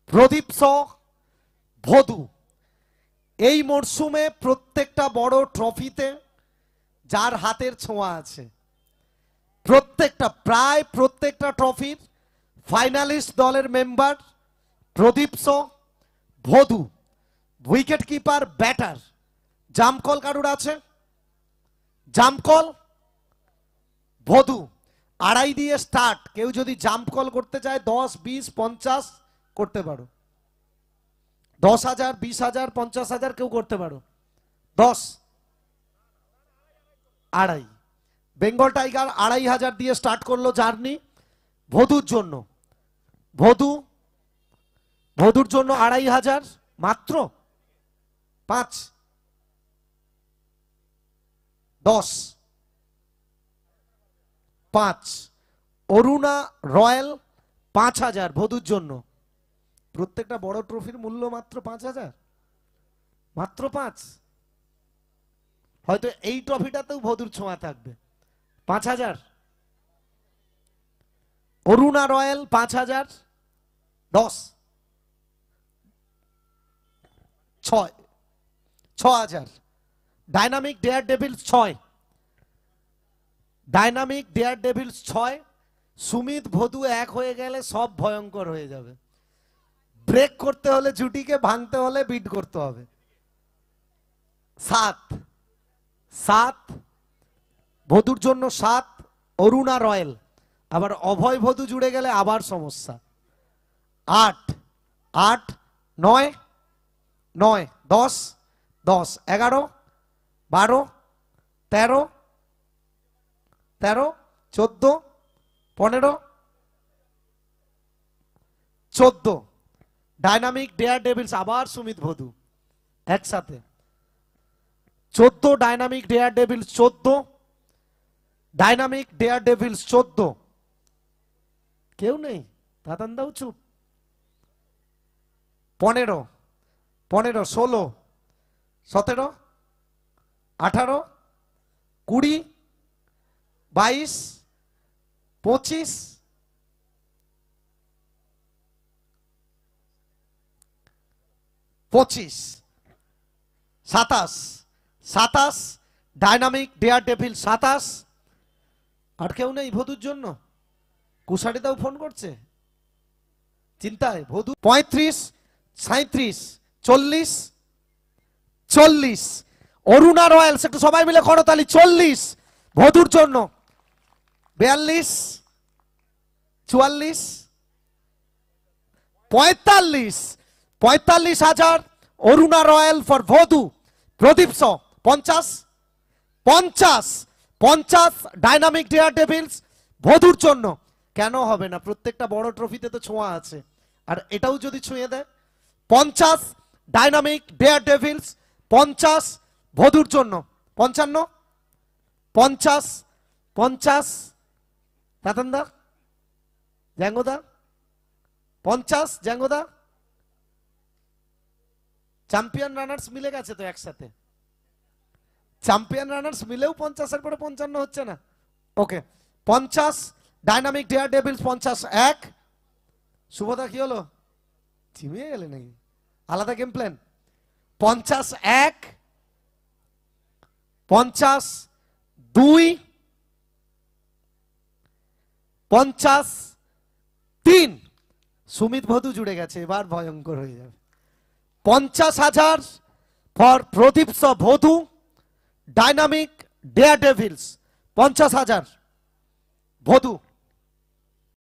প্রদীপ স ভদু। এই মরশুমে প্রত্যেকটা বড় ট্রফিতে যার হাতের ছোঁয়া আছে, প্রায় প্রত্যেকটা ট্রফির ফাইনালিস্ট দলের member Pradeep S Bhadu. Wicket keeper, batter. জামকল কারুর আছে? জামকল ভদু। আড়াই দিয়ে স্টার্ট। কেউ যদি জাম্প কল করতে চায় 10, 20, 50 করতে পারো। 10,000, 20,000, 50,000 কেউ করতে পারো। 10, আড়াই। বেঙ্গল টাইগার 2,500 দিয়ে স্টার্ট করলো জার্নি ভদুর জন্য। ভদুর জন্য 2,500 মাত্র। 5, 10, 5। অরুণা রয়্যাল 5,000 ভদুর জন্য। প্রত্যেকটা বড় ট্রফির মূল্য মাত্র 5,000, মাত্র 5। হয়তো এই ট্রফিটাতেও ভদুর ছোঁয়া থাকবে। 5,000। Aruna royal 5,000। 10, 6,000। Dynamic dare devils 6। Dynamic dare devils 6। Sumit Bhadu এক হয়ে গেলে সব ভয়ঙ্কর হয়ে যাবে। ব্রেক করতে হলে জুটিকে, ভাঙতে হলে বিট করতে হবে। 7 ভদুর জন্য 7। অরুণা রয়্যাল। আবার অভয় ভদু জুড়ে গেলে আবার সমস্যা। 8, 9, 10, 11, 12, 13, 14, 15, 14। ডাইনামিক ডেয়ার ডেভিলস আবার সুমিত ভদু একসাথে। 14 dynamic dare Devil's. 14 dynamic dare Devil's. 14। কেউ নেই? দাদান দাও চুপ। 15, 16, 17, 18, 20, 22, 25, 27 ডাইনামিক ডেয়ার ডেভিল 27। আর কেউ নেই ভদুর জন্য? কুশারিদাও ফোন করছে চিন্তায়। ভদু 35, 37, 40। অরুণা রয়্যালস একটু সবাই মিলে করতালি। 40 ভদুর জন্য। 42, 44, 45,000 Aruna royal for Bhadu. Pradeep S 50 dynamic dare devils ভদুর জন্য। কেন হবে না? প্রত্যেকটা বড় ট্রফিতে তো ছোঁয়া আছে, আর এটাও যদি ছুঁয়ে দেয়। 50 ডাইনামিক ডেয়ার ডেভিলস, 50 ভদুর জন্য। 55, 50 রাতনদা, জ্যাঙ্গোদা 50, জ্যাঙ্গোদা। চ্যাম্পিয়ন রানার্স মিলে গেছে তো একসাথে। চ্যাম্পিয়ন রানার্স মিলেও 50-এর পরে 55 হচ্ছে না। ওকে, 50 ডাইনামিক ডেয়ার ডেভিলস। 51। শুভদা কি হলো? চিমিয়ে গেলে নাকি? আলাদা গেম প্ল্যান। 51, 52, 53। সুমিত ভদু জুড়ে গেছে, এবার ভয়ঙ্কর হয়ে যাবে। 50,000 for Pradeep S Bhadu dynamic dare devils. 50,000 ভদু।